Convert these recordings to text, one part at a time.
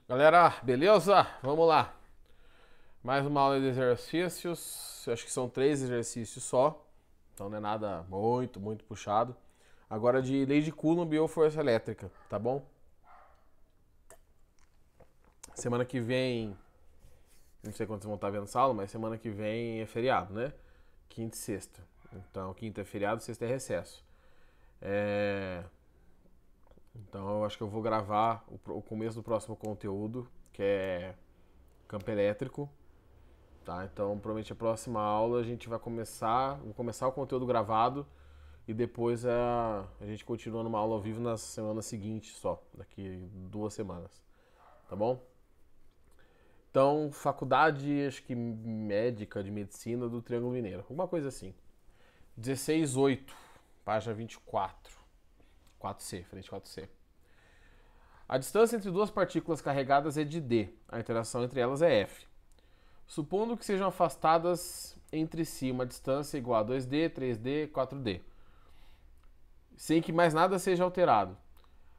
Galera, beleza? Vamos lá. Mais uma aula de exercícios. Acho que são 3 exercícios só. Então não é nada muito puxado. Agora de lei de Coulomb ou força elétrica, tá bom? Semana que vem, não sei quando vocês vão estar vendo essa aula, mas semana que vem é feriado, né? Quinta e sexta. Então quinta é feriado, sexta é recesso. Então eu acho que eu vou gravar o começo do próximo conteúdo, que é campo elétrico. Tá? Então, provavelmente a próxima aula a gente vai vou começar o conteúdo gravado e depois a gente continua numa aula ao vivo na semana seguinte só, daqui 2 semanas, tá bom? Então, faculdade, acho que médica de medicina do Triângulo Mineiro, alguma coisa assim. 16.8, página 24, 4C, frente 4C. A distância entre duas partículas carregadas é de d, a interação entre elas é f. Supondo que sejam afastadas entre si uma distância igual a 2D, 3D, 4D, sem que mais nada seja alterado.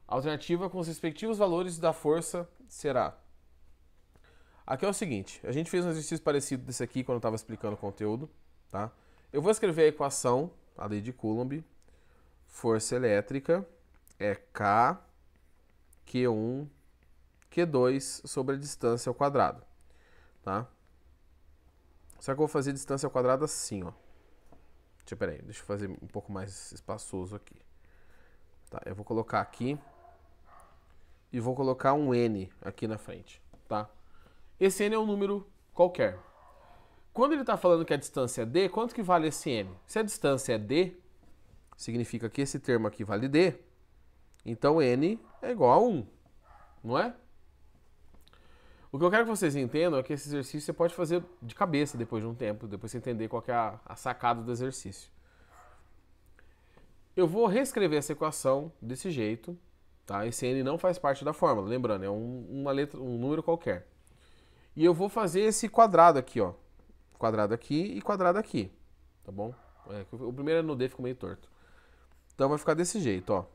A alternativa com os respectivos valores da força será... Aqui é o seguinte, a gente fez um exercício parecido desse aqui quando eu estava explicando o conteúdo, tá? Eu vou escrever a equação, a lei de Coulomb, força elétrica é K, Q1, Q2 sobre a distância ao quadrado, tá? Só que eu vou fazer distância ao quadrado assim, ó. Deixa eu fazer um pouco mais espaçoso aqui. Tá, eu vou colocar aqui e vou colocar um N aqui na frente, tá? Esse N é um número qualquer. Quando ele está falando que a distância é D, quanto que vale esse N? Se a distância é D, significa que esse termo aqui vale D, então N é igual a 1, não é? O que eu quero que vocês entendam é que esse exercício você pode fazer de cabeça depois de um tempo, depois você entender qual que é a sacada do exercício. Eu vou reescrever essa equação desse jeito, tá? Esse N não faz parte da fórmula, lembrando, é um número qualquer. E eu vou fazer esse quadrado aqui, ó. Quadrado aqui e quadrado aqui, tá bom? O primeiro é no D, ficou meio torto. Então vai ficar desse jeito, ó.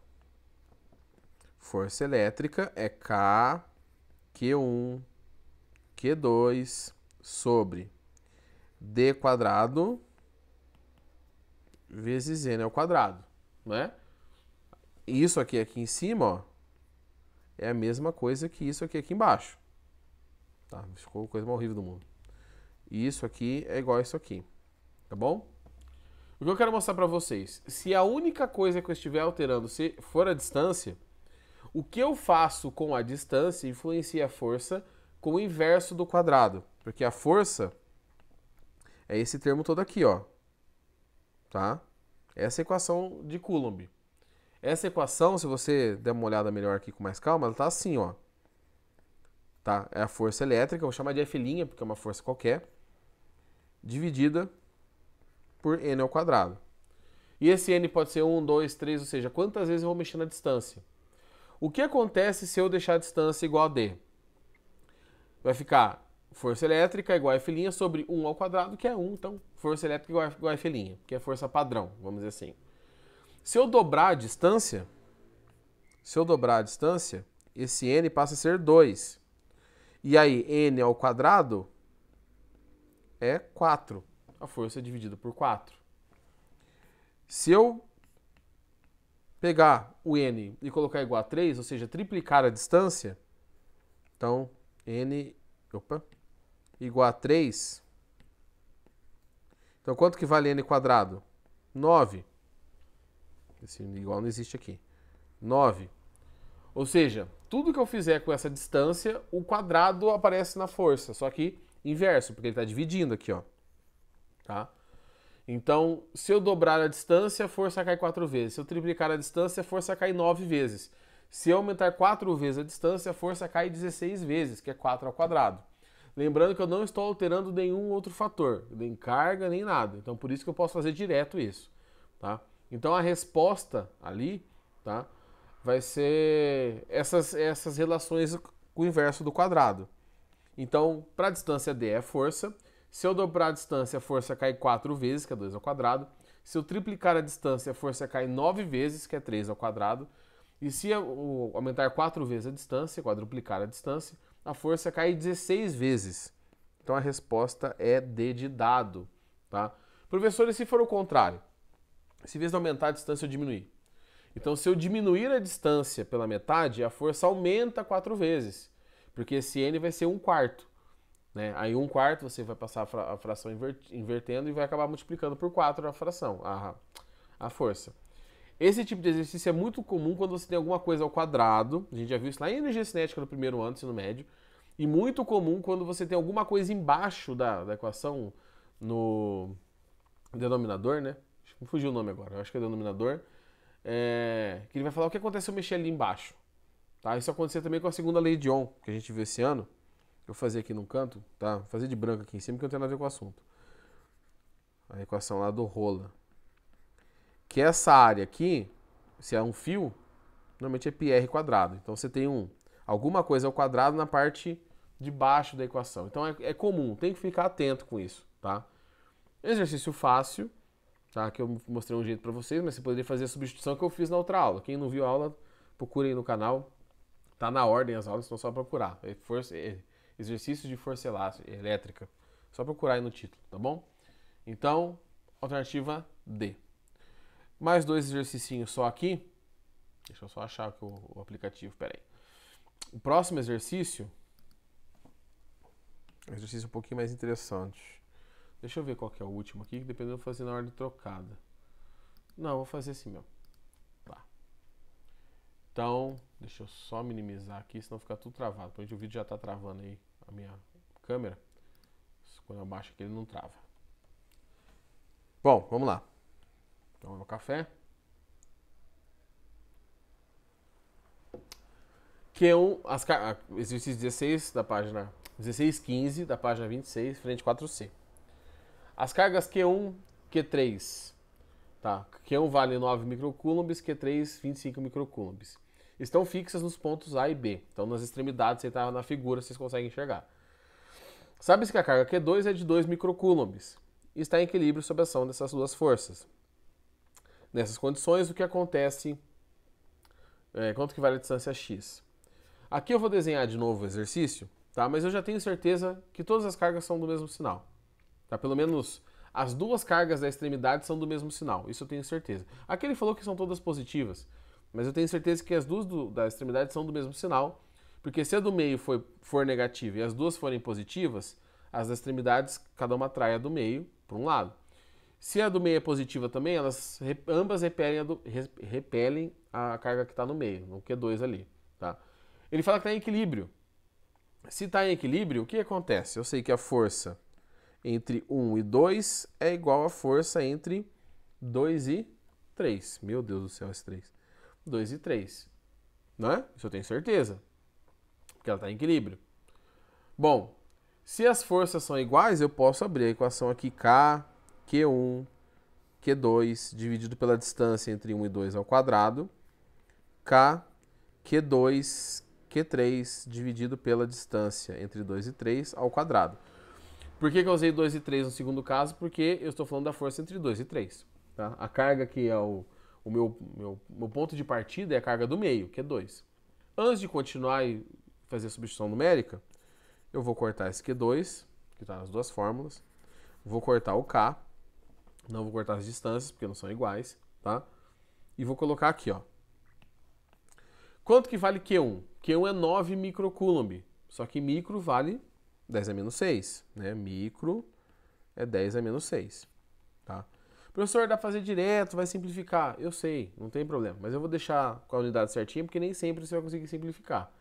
Força elétrica é K, Q1, Q2 sobre D quadrado vezes N ao quadrado, né? Isso aqui em cima, ó, é a mesma coisa que isso aqui embaixo. Tá? Ficou a coisa mais horrível do mundo. Isso aqui é igual a isso aqui, tá bom? O que eu quero mostrar pra vocês, se a única coisa que eu estiver alterando for a distância, o que eu faço com a distância influencia a força com o inverso do quadrado. Porque a força é esse termo todo aqui, ó. Tá? Essa é a equação de Coulomb. Essa equação, se você der uma olhada melhor aqui com mais calma, ela tá assim, ó. Tá? É a força elétrica, eu vou chamar de F', porque é uma força qualquer, dividida por N ao quadrado. E esse N pode ser 1, 2, 3, ou seja, quantas vezes eu vou mexer na distância. O que acontece se eu deixar a distância igual a D? Vai ficar força elétrica igual a F' sobre 1 ao quadrado, que é 1. Então, força elétrica igual a F', que é força padrão, vamos dizer assim. Se eu dobrar a distância, esse N passa a ser 2. E aí, N ao quadrado é 4. A força é dividida por 4. Se eu pegar o N e colocar igual a 3, ou seja, triplicar a distância, então N igual a 3. Então quanto que vale N quadrado? 9. Esse igual não existe aqui. 9. Ou seja, tudo que eu fizer com essa distância, o quadrado aparece na força, só que inverso, porque ele está dividindo aqui, ó. Tá? Então, se eu dobrar a distância, a força cai 4 vezes. Se eu triplicar a distância, a força cai 9 vezes. Se eu aumentar 4 vezes a distância, a força cai 16 vezes, que é 4 ao quadrado. Lembrando que eu não estou alterando nenhum outro fator, nem carga, nem nada. Então, por isso que eu posso fazer direto isso. Tá? Então, a resposta ali, tá, vai ser essas relações com o inverso do quadrado. Então, para a distância D é força. Se eu dobrar a distância, a força cai 4 vezes, que é 2 ao quadrado. Se eu triplicar a distância, a força cai 9 vezes, que é 3 ao quadrado. E se eu aumentar 4 vezes a distância, quadruplicar a distância, a força cai 16 vezes. Então a resposta é D de dado, tá? Professor, e se for o contrário? Se em vez de aumentar a distância, eu diminuir? Então, se eu diminuir a distância pela metade, a força aumenta 4 vezes, porque esse N vai ser 1/4. Né? Aí 1/4 você vai passar a fração invertendo e vai acabar multiplicando por 4 a fração, a força. Esse tipo de exercício é muito comum quando você tem alguma coisa ao quadrado, a gente já viu isso lá em energia cinética no primeiro ano, ensino médio, e muito comum quando você tem alguma coisa embaixo da equação no denominador, né? Me fugiu o nome agora, eu acho que é denominador, que ele vai falar o que acontece se eu mexer ali embaixo. Tá? Isso aconteceu também com a segunda lei de Ohm, que a gente viu esse ano. Eu vou fazer aqui num canto, tá? Vou fazer de branco aqui em cima, que não tem nada a ver com o assunto. A equação lá do rola. Que essa área aqui, se é um fio, normalmente é πr quadrado. Então você tem alguma coisa ao quadrado na parte de baixo da equação. Então é comum, tem que ficar atento com isso, tá? Exercício fácil, tá? Que eu mostrei um jeito para vocês, mas você poderia fazer a substituição que eu fiz na outra aula. Quem não viu a aula, procure aí no canal. Tá na ordem as aulas, então só procurar. Exercício de força elétrica. Só procurar aí no título, tá bom? Então, alternativa D. Mais 2 exercicinhos só aqui. Deixa eu só achar aqui o aplicativo, peraí. O próximo exercício é um exercício um pouquinho mais interessante. Deixa eu ver qual que é o último aqui, que dependendo eu vou fazer na ordem trocada. Não, eu vou fazer assim mesmo. Tá. Então, deixa eu só minimizar aqui, senão fica tudo travado. Provavelmente o vídeo já tá travando aí a minha câmera. Quando eu baixo aqui ele não trava. Bom, vamos lá. Então, meu café. Q1, exercício 16 da página 1615 da página 26, frente 4C. As cargas Q1, Q3, tá? Q1 vale 9 microcoulombs, Q3 25 microcoulombs. Estão fixas nos pontos A e B. Então nas extremidades, você está na figura, vocês conseguem enxergar. Sabe-se que a carga Q2 é de 2 microcoulombs e está em equilíbrio sob a ação dessas duas forças. Nessas condições, o que acontece? Quanto que vale a distância x? Aqui eu vou desenhar de novo o exercício, tá? Mas eu já tenho certeza que todas as cargas são do mesmo sinal. Tá? Pelo menos as duas cargas da extremidade são do mesmo sinal, isso eu tenho certeza. Aqui ele falou que são todas positivas, mas eu tenho certeza que as duas da extremidade são do mesmo sinal, porque se a do meio for negativa e as duas forem positivas, as das extremidades, cada uma atrai a do meio para um lado. Se a do meio é positiva também, ambas repelem a carga que está no meio, no Q2 ali. Tá? Ele fala que está em equilíbrio. Se está em equilíbrio, o que acontece? Eu sei que a força entre 1 e 2 é igual à força entre 2 e 3. Meu Deus do céu, esse 3. 2 e 3. Não é? Isso eu tenho certeza. Porque ela está em equilíbrio. Bom, se as forças são iguais, eu posso abrir a equação aqui K, Q1, Q2, dividido pela distância entre 1 e 2 ao quadrado. K, Q2, Q3, dividido pela distância entre 2 e 3 ao quadrado. Por que eu usei 2 e 3 no segundo caso? Porque eu estou falando da força entre 2 e 3. Tá? A carga que é o meu ponto de partida é a carga do meio, que é 2. Antes de continuar e fazer a substituição numérica, eu vou cortar esse Q2, que está nas duas fórmulas. Vou cortar o K. Não vou cortar as distâncias, porque não são iguais. Tá? E vou colocar aqui, ó. Quanto que vale Q1? Q1 é 9 microcoulomb. Só que micro vale 10 a menos 6. Né? Micro é 10 a menos 6. Tá? Professor, dá pra fazer direto, vai simplificar. Eu sei, não tem problema. Mas eu vou deixar com a unidade certinha, porque nem sempre você vai conseguir simplificar.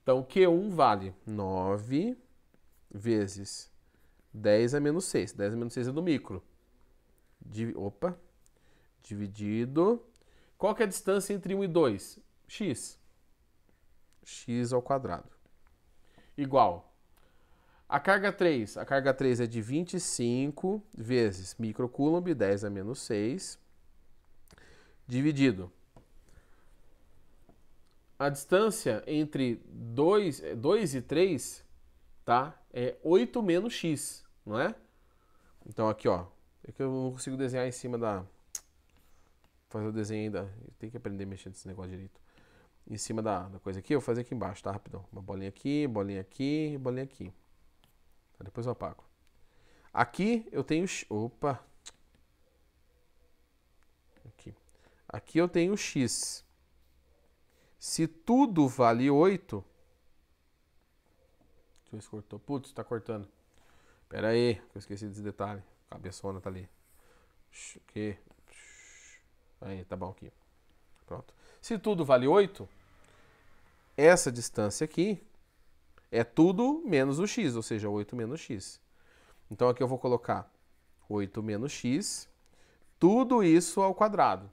Então, Q1 vale 9 vezes 10 a menos 6. 10 a menos 6 é do micro. Dividido. Qual que é a distância entre 1 e 2? X. X ao quadrado. Igual. A carga 3 é de 25 vezes microcoulomb, 10 a menos 6, dividido. A distância entre 2 e 3, tá? É 8 menos x, não é? Então aqui, ó, é que eu não consigo desenhar em cima da... Fazer o desenho ainda, tem que aprender a mexer nesse negócio direito. em cima da coisa aqui, eu vou fazer aqui embaixo, tá? Rapidão. Uma bolinha aqui, bolinha aqui, bolinha aqui. Tá, depois eu apago. Aqui eu tenho... Opa! Aqui eu tenho x. Se tudo vale 8... Deixa eu ver se cortou. Putz, tá cortando. Pera aí, que eu esqueci desse detalhe. Cabeçona tá ali. Aqui. Aí, tá bom aqui. Pronto. Se tudo vale 8, essa distância aqui é tudo menos o x, ou seja, 8 menos x. Então aqui eu vou colocar 8 menos x, tudo isso ao quadrado.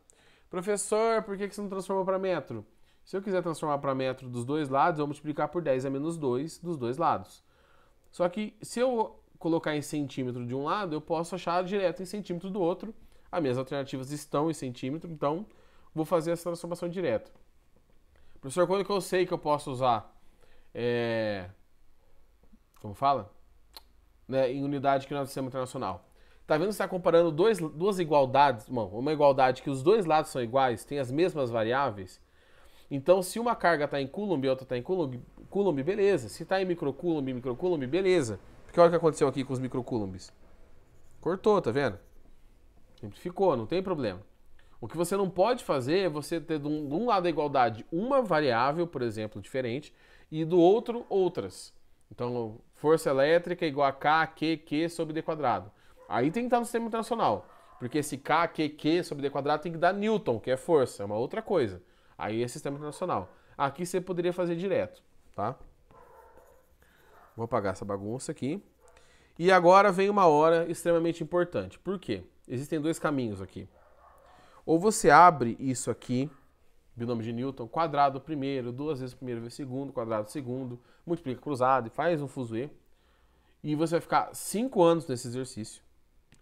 Professor, por que você não transformou para metro? Se eu quiser transformar para metro dos dois lados, eu vou multiplicar por 10 a menos 2 dos dois lados. Só que se eu colocar em centímetro de um lado, eu posso achar direto em centímetro do outro. As minhas alternativas estão em centímetro, então vou fazer essa transformação direta. Professor, quando que eu sei que eu posso usar, como fala? Né, em unidade que não é do sistema internacional. Tá vendo que você está comparando duas igualdades, uma igualdade que os dois lados são iguais, tem as mesmas variáveis. Então, se uma carga está em coulomb e outra está em coulomb, beleza. Se está em microcoulomb, beleza. Porque olha o que aconteceu aqui com os microcoulombs. Cortou, tá vendo? Simplificou, não tem problema. O que você não pode fazer é você ter de um lado da igualdade uma variável, por exemplo, diferente, e do outro, outras. Então, força elétrica igual a K, Q, Q sobre D quadrado. Aí tem que estar no sistema internacional. Porque esse K, Q, Q sobre D quadrado tem que dar Newton, que é força, é uma outra coisa. Aí é sistema internacional. Aqui você poderia fazer direto, tá? Vou apagar essa bagunça aqui. E agora vem uma hora extremamente importante. Por quê? Existem dois caminhos aqui. Ou você abre isso aqui, binômio de Newton, quadrado primeiro, duas vezes primeiro vezes segundo, quadrado segundo, multiplica cruzado e faz um fuzuê. E você vai ficar 5 anos nesse exercício.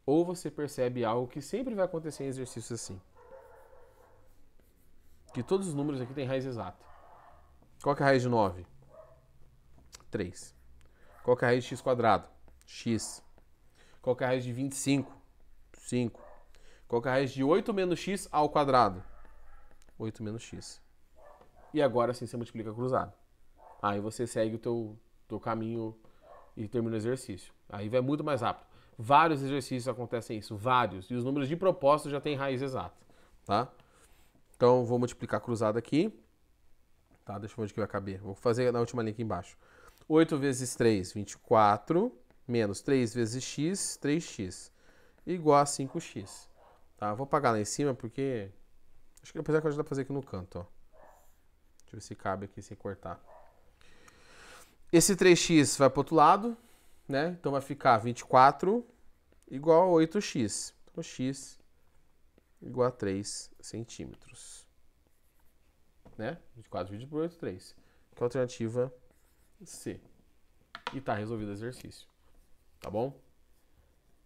Ou você percebe algo que sempre vai acontecer em exercícios assim. Que todos os números aqui têm raiz exata. Qual que é a raiz de 9? 3. Qual que é a raiz de x quadrado? X. Qual que é a raiz de 25? 5. Qual que é a raiz de 8 menos x ao quadrado? 8 menos x. E agora sim você multiplica cruzado. Aí você segue o teu caminho e termina o exercício. Aí vai muito mais rápido. Vários exercícios acontecem isso, vários. E os números de propósito já têm raiz exata, tá? Então vou multiplicar cruzado aqui. Tá, deixa eu ver onde que vai caber. Vou fazer na última linha aqui embaixo. 8 vezes 3, 24. Menos 3 vezes x, 3x. Igual a 5x. Tá, vou apagar lá em cima porque... Acho que apesar que eu já dá pra fazer aqui no canto, ó. Deixa eu ver se cabe aqui sem cortar. Esse 3x vai pro outro lado, né? Então vai ficar 24 igual a 8x. Então x igual a 3 centímetros. Né? 24 dividido por 8, 3. Que é a alternativa C. E tá resolvido o exercício. Tá bom?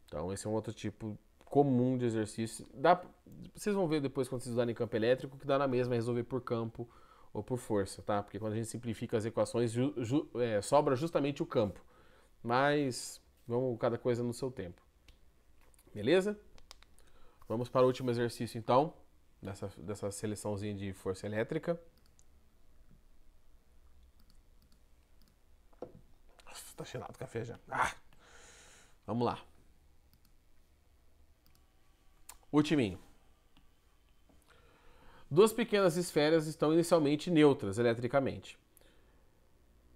Então esse é um outro tipo comum de exercício. Vocês vão ver depois quando vocês usarem campo elétrico que dá na mesma resolver por campo ou por força, tá? Porque quando a gente simplifica as equações, sobra justamente o campo. Mas vamos cada coisa no seu tempo. Beleza? Vamos para o último exercício então, dessa seleçãozinha de força elétrica. Nossa, tá cheirado o café já. Vamos lá. Ultiminho. Duas pequenas esferas estão inicialmente neutras eletricamente.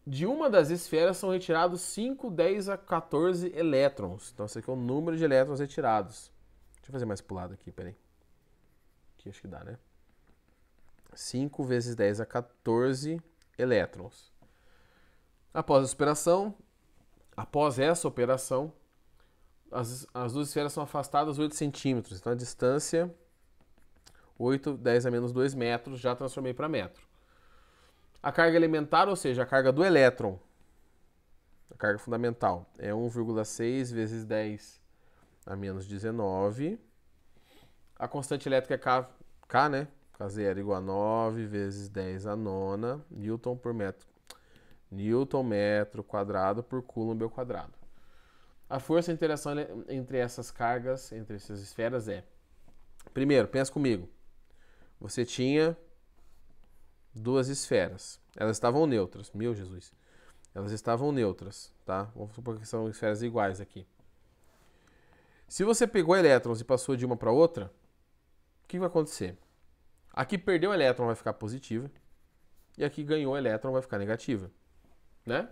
De uma das esferas são retirados 5, 10 a 14 elétrons. Então, esse aqui é o número de elétrons retirados. Deixa eu fazer mais pro lado aqui, peraí. Aqui acho que dá, né? 5 vezes 10 a 14 elétrons. Após essa operação, as duas esferas são afastadas 8 centímetros. Então, a distância, 8, 10 a menos 2 metros, já transformei para metro. A carga elementar, ou seja, a carga do elétron, a carga fundamental, é 1,6 vezes 10 a menos 19. A constante elétrica é K, né? K0 igual a 9 vezes 10 a nona, Newton por metro. Newton metro quadrado por Coulomb ao quadrado. A força de interação entre essas cargas, entre essas esferas é... Primeiro, pensa comigo. Você tinha duas esferas. Elas estavam neutras. Meu Jesus. Elas estavam neutras, tá? Vamos supor que são esferas iguais aqui. Se você pegou elétrons e passou de uma para outra, o que vai acontecer? Aqui perdeu elétron, vai ficar positiva. E aqui ganhou elétron, vai ficar negativa. Né?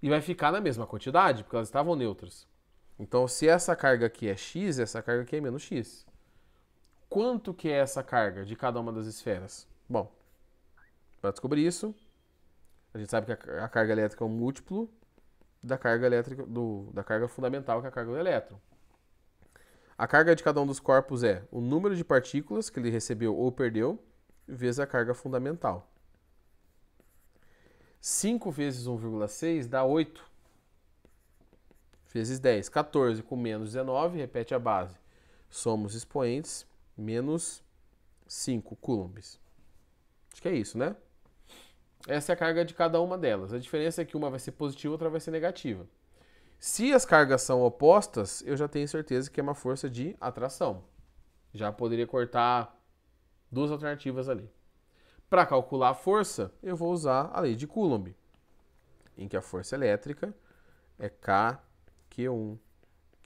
E vai ficar na mesma quantidade, porque elas estavam neutras. Então, se essa carga aqui é x, essa carga aqui é menos x. Quanto que é essa carga de cada uma das esferas? Bom, para descobrir isso, a gente sabe que a carga elétrica é um múltiplo da carga elétrica da carga fundamental, que é a carga do elétron. A carga de cada um dos corpos é o número de partículas que ele recebeu ou perdeu, vezes a carga fundamental. 5 vezes 1,6 dá 8. Vezes 10. 14 com menos 19, repete a base. Somos expoentes, menos 5 coulombs. Acho que é isso, né? Essa é a carga de cada uma delas. A diferença é que uma vai ser positiva e outra vai ser negativa. Se as cargas são opostas, eu já tenho certeza que é uma força de atração. Já poderia cortar duas alternativas ali. Para calcular a força, eu vou usar a lei de Coulomb, em que a força elétrica é K-Q1,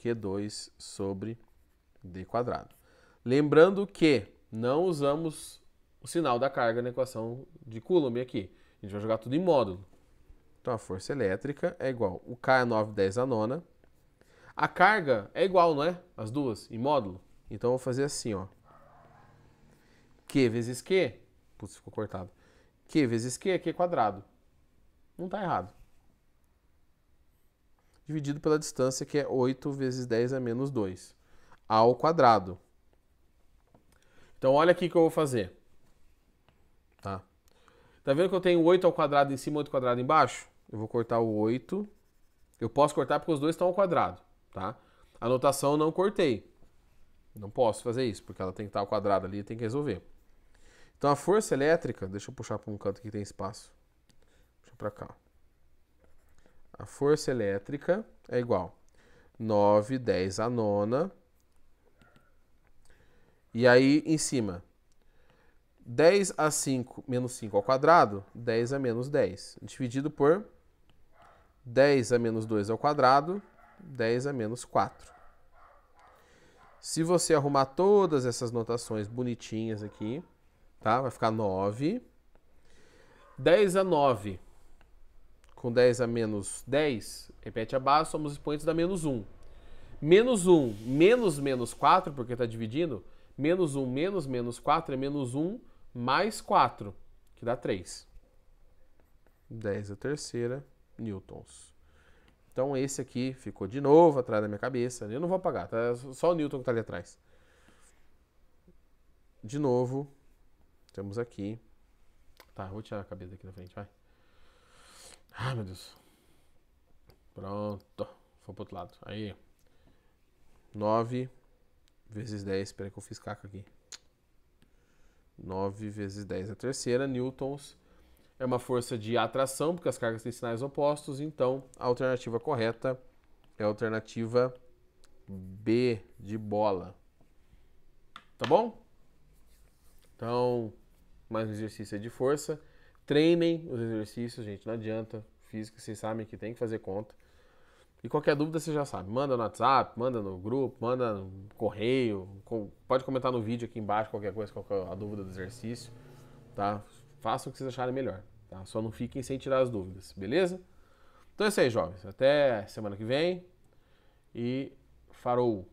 Q2 sobre D quadrado. Lembrando que não usamos o sinal da carga na equação de Coulomb aqui. A gente vai jogar tudo em módulo. Então, a força elétrica é igual. O K é 9/10 a nona. A carga é igual, não é? As duas, em módulo. Então, eu vou fazer assim, ó. Q vezes Q. Putz, ficou cortado. Q vezes Q é Q quadrado. Não está errado. Dividido pela distância, que é 8 vezes 10 a menos 2. Ao quadrado. Então, olha aqui o que eu vou fazer. Tá? Tá vendo que eu tenho 8 ao quadrado em cima e 8 ao quadrado embaixo? Eu vou cortar o 8. Eu posso cortar porque os dois estão ao quadrado, tá? A notação eu não cortei. Não posso fazer isso, porque ela tem que estar ao quadrado ali e tem que resolver. Então a força elétrica, deixa eu puxar para um canto que tem espaço. Deixa para cá. A força elétrica é igual 9/10 a nona. E aí em cima, 10 a 5 menos 5 ao quadrado, 10 a menos 10. Dividido por 10 a menos 2 ao quadrado, 10 a menos 4. Se você arrumar todas essas notações bonitinhas aqui, tá? Vai ficar 9. 10 a 9 com 10 a menos 10, repete a base, somos expoentes da menos 1. Menos 1 menos menos 4, porque está dividindo, menos 1 menos menos 4 é menos 1 mais 4, que dá 3. 10 a terceira newtons. Então esse aqui ficou de novo atrás da minha cabeça. Eu não vou apagar, tá? Só o Newton que está ali atrás. De novo, temos aqui. Tá, vou tirar a cabeça aqui na frente, vai. Ai, meu Deus. Pronto. Foi pro outro lado. Aí. 9 vezes 10. Espera que eu fiz caca aqui. 9 vezes 10 a terceira newtons. É uma força de atração, porque as cargas têm sinais opostos. Então, a alternativa correta é a alternativa B de bola. Tá bom? Então, mais um exercício de força. Treinem os exercícios, gente. Não adianta. Física, vocês sabem que tem que fazer conta. E qualquer dúvida, você já sabe. Manda no WhatsApp, manda no grupo, manda no correio. Pode comentar no vídeo aqui embaixo qualquer coisa, qualquer a dúvida do exercício. Tá? Façam o que vocês acharem melhor. Tá? Só não fiquem sem tirar as dúvidas. Beleza? Então é isso aí, jovens. Até semana que vem. E farou!